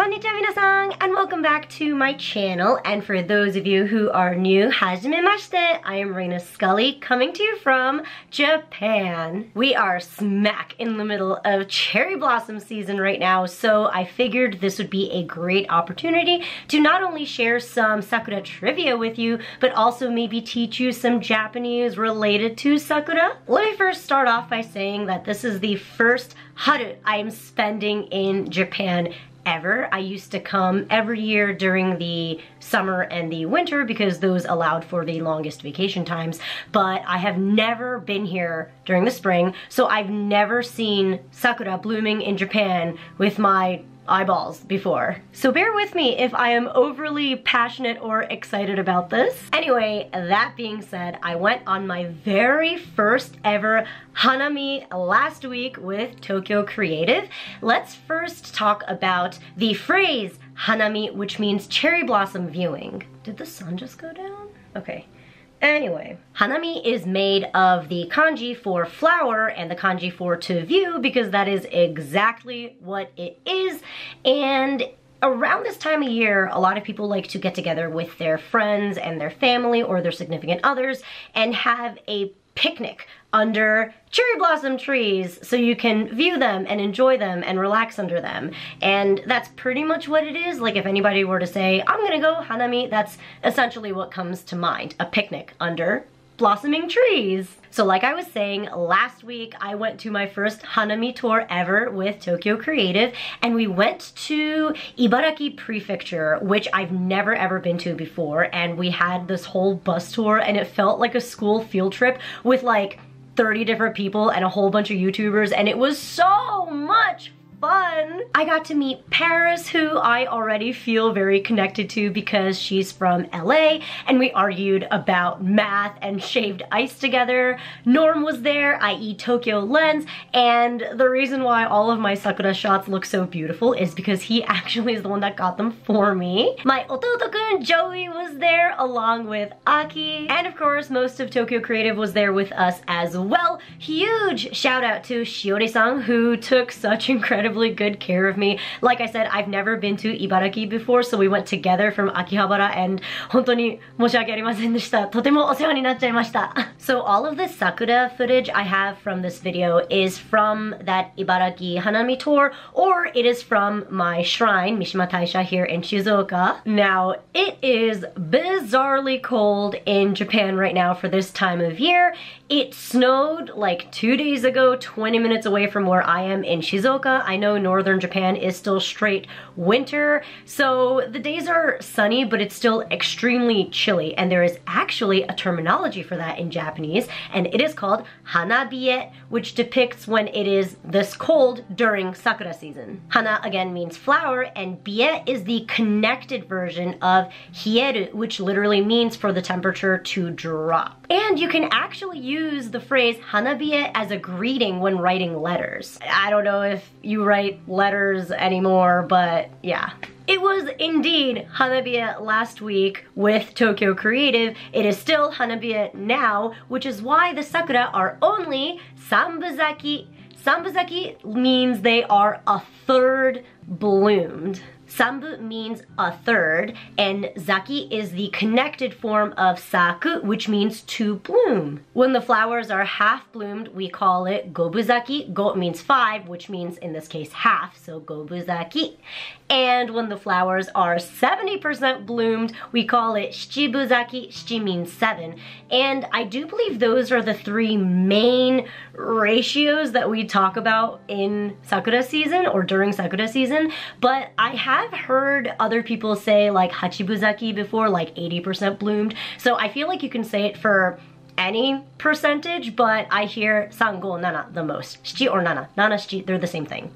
Konnichiwa minasan, and welcome back to my channel. And for those of you who are new, hajimemashite, I am Reina Scully, coming to you from Japan. We are smack in the middle of cherry blossom season right now, so I figured this would be a great opportunity to not only share some Sakura trivia with you, but also maybe teach you some Japanese related to Sakura. Let me first start off by saying that this is the first HARU I am spending in Japan ever. I used to come every year during the summer and the winter because those allowed for the longest vacation times, but I have never been here during the spring, so I've never seen Sakura blooming in Japan with my eyeballs before. So bear with me if I am overly passionate or excited about this. Anyway, that being said, I went on my very first ever Hanami last week with Tokyo Creative. Let's first talk about the phrase Hanami, which means cherry blossom viewing. Did the sun just go down? Okay. Anyway, Hanami is made of the kanji for flower and the kanji for to view because that is exactly what it is. And around this time of year, a lot of people like to get together with their friends and their family or their significant others and have a picnic under cherry blossom trees so you can view them and enjoy them and relax under them. And that's pretty much what it is. Like if anybody were to say, I'm gonna go Hanami, that's essentially what comes to mind, a picnic under blossoming trees. So like I was saying, last week I went to my first Hanami tour ever with Tokyo Creative, and we went to Ibaraki Prefecture, which I've never ever been to before, and we had this whole bus tour and it felt like a school field trip with like 30 different people and a whole bunch of YouTubers, and it was so much fun. I got to meet Paris, who I already feel very connected to because she's from LA, and we argued about math and shaved ice together. Norm was there, i.e. Tokyo Lens, and the reason why all of my Sakura shots look so beautiful is because he actually is the one that got them for me. My ototo-kun Joey was there along with Aki, and of course most of Tokyo Creative was there with us as well. Huge shout out to Shiori-san, who took such incredible good care of me. Like I said, I've never been to Ibaraki before, so we went together from Akihabara, and 本当に申し訳ありませんでした。とてもお世話になっちゃいました。So all of the Sakura footage I have from this video is from that Ibaraki Hanami tour, or it is from my shrine, MISHIMA TAISHA, here in Shizuoka. Now, it is bizarrely cold in Japan right now for this time of year. It snowed like 2 days ago, 20 minutes away from where I am in Shizuoka. I know northern Japan is still straight winter, so the days are sunny, but it's still extremely chilly, and there is actually a terminology for that in Japanese, and it is called hanabie, which depicts when it is this cold during Sakura season. Hana again means flower, and bie is the connected version of hieru, which literally means for the temperature to drop. And you can actually use the phrase hanabie as a greeting when writing letters. I don't know if you write letters anymore, but yeah. It was indeed Hanabie last week with Tokyo Creative. It is still Hanabie now, which is why the Sakura are only Sambuzaki. Sambuzaki means they are a third bloomed. Sambu means a third, and zaki is the connected form of saku, which means to bloom. When the flowers are half bloomed, we call it gobuzaki. Go means 5, which means in this case half, so gobuzaki. And when the flowers are 70% bloomed, we call it shichibuzaki. Shichi means 7. And I do believe those are the 3 main ratios that we talk about in Sakura season or during Sakura season, but I have heard other people say like hachibuzaki before, like 80% bloomed, so I feel like you can say it for any percentage, but I hear san, go, nana the most. Shichi or nana. Nana, shichi, they're the same thing.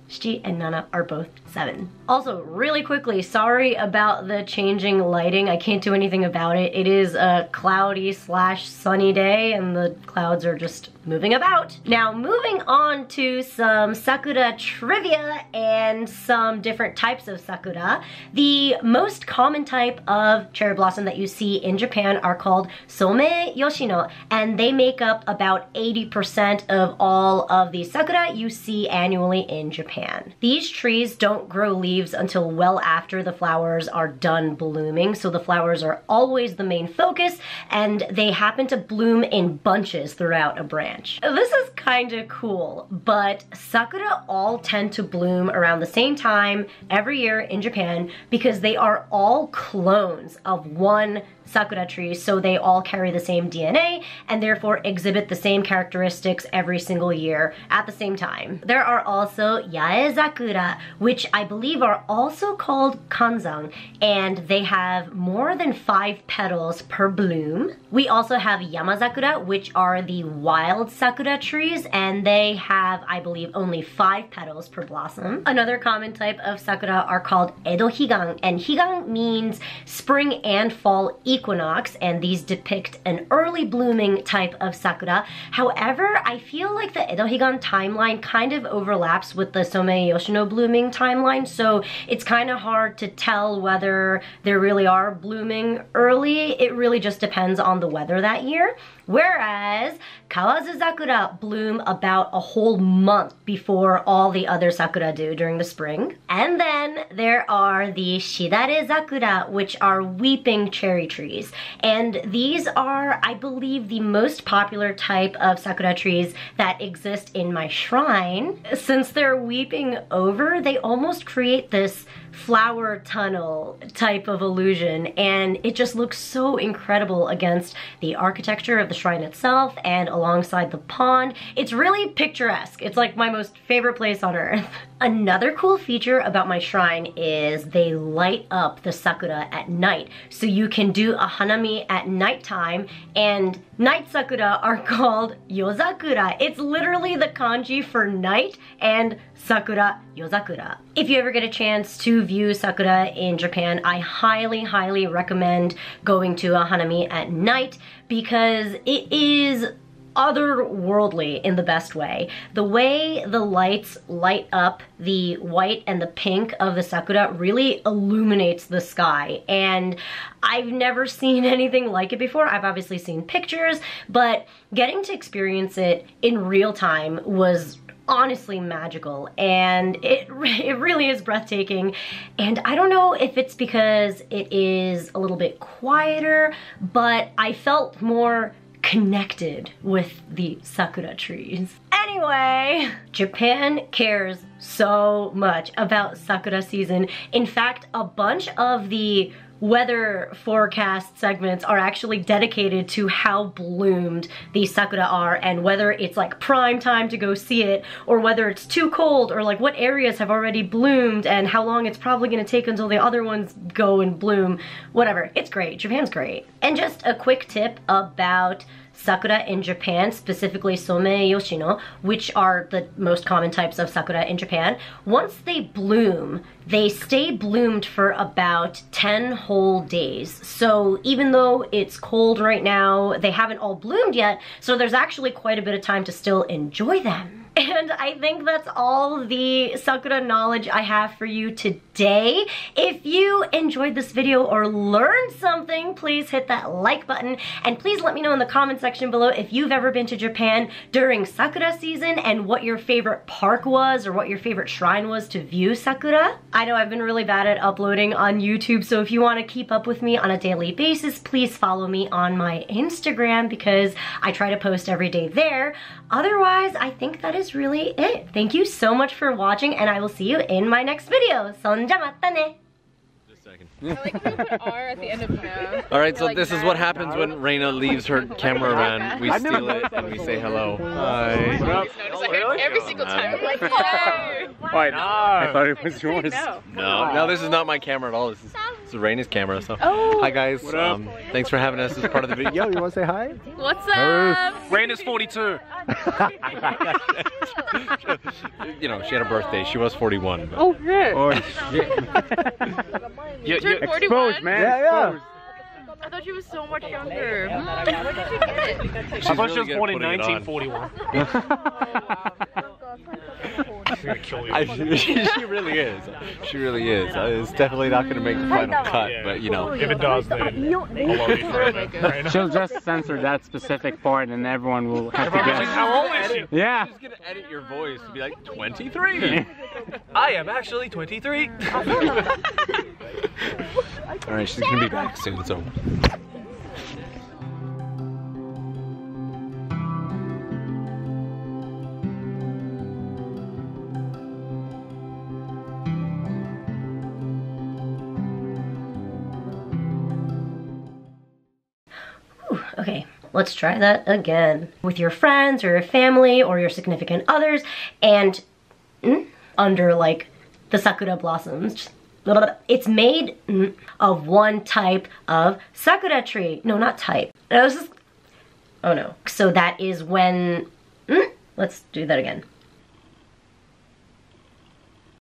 Shichi and nana are both 7. Also, really quickly, sorry about the changing lighting. I can't do anything about it. It is a cloudy slash sunny day and the clouds are just moving about. Now, moving on to some Sakura trivia and some different types of Sakura. The most common type of cherry blossom that you see in Japan are called Some Yoshino, and they make up about 80% of all of the Sakura you see annually in Japan. These trees don't don't grow leaves until well after the flowers are done blooming, so the flowers are always the main focus, and they happen to bloom in bunches throughout a branch. This is kind of cool, but sakura all tend to bloom around the same time every year in Japan because they are all clones of one sakura tree, so they all carry the same DNA and therefore exhibit the same characteristics every single year at the same time. There are also yaezakura, which I believe are also called kanzan, and they have more than 5 petals per bloom. We also have yamazakura, which are the wild sakura trees, and they have, I believe, only 5 petals per blossom. Another common type of sakura are called edo higan, and higan means spring and fall equinox, and these depict an early blooming type of sakura. However, I feel like the Edo Higan timeline kind of overlaps with the Somei Yoshino blooming timeline, so it's kind of hard to tell whether they really are blooming early. It really just depends on the weather that year. Whereas Kawazu Zakura bloom about a whole month before all the other sakura do during the spring. And then there are the Shidare Zakura, which are weeping cherry trees. And these are, I believe, the most popular type of sakura trees that exist in my shrine. Since they're weeping over, they almost create this flower tunnel type of illusion, and it just looks so incredible against the architecture of the shrine itself and alongside the pond. It's really picturesque. It's like my most favorite place on earth. Another cool feature about my shrine is they light up the sakura at night, so you can do a hanami at nighttime, and night sakura are called yozakura. It's literally the kanji for night and sakura, yozakura. If you ever get a chance to view sakura in Japan, I highly recommend going to a hanami at night because it is otherworldly in the best way. The way the lights light up the white and the pink of the sakura really illuminates the sky, and I've never seen anything like it before. I've obviously seen pictures, but getting to experience it in real time was honestly magical, and it really is breathtaking. And I don't know if it's because it is a little bit quieter, but I felt more connected with the sakura trees. Anyway, Japan cares so much about sakura season. In fact, a bunch of the weather forecast segments are actually dedicated to how bloomed these sakura are, and whether it's like prime time to go see it, or whether it's too cold, or like what areas have already bloomed and how long it's probably gonna take until the other ones go and bloom. Whatever, it's great. Japan's great. And just a quick tip about sakura in Japan, specifically Somei Yoshino, which are the most common types of sakura in Japan. Once they bloom, they stay bloomed for about 10 whole days. So even though it's cold right now, they haven't all bloomed yet, so there's actually quite a bit of time to still enjoy them. And I think that's all the sakura knowledge I have for you today. If you enjoyed this video or learned something, please hit that like button, and please let me know in the comment section below if you've ever been to Japan during sakura season and what your favorite park was or what your favorite shrine was to view sakura. I know I've been really bad at uploading on YouTube, so if you want to keep up with me on a daily basis, please follow me on my Instagram because I try to post every day there. Otherwise, I think that is really it. Thank you so much for watching, and I will see you in my next video. Sonja matta ne! I like to put R at the end of no. Alright, so like this is what happens when Reina leaves her camera around. We steal it and we say hello. Hi. Like every single time. I'm like, hey! Why not? I thought it was yours. No, this is not my camera at all. This is Reina's camera. So, hi guys. Thanks for having us as part of the video. You want to say hi? What's up? Reina's 42. You know, she had a birthday. She was 41. But. Oh, shit. Oh, shit. You're 41? Exposed, man. Yeah. I thought she was so much younger. Where did you get it? I thought she was born in 1941. She really is. She really is. It's definitely not going to make the final cut, but you know. If it does, then I'll love you forever. She'll just censor that specific part and everyone will have to guess. How old is she? Yeah. She's going to edit your voice to be like 23. I am actually 23. Alright, she's gonna be back soon, so. Okay, let's try that again. With your friends or your family or your significant others and under like the sakura blossoms. It's made of one type of sakura tree. No, not type. I was just, oh no. So that is when, let's do that again.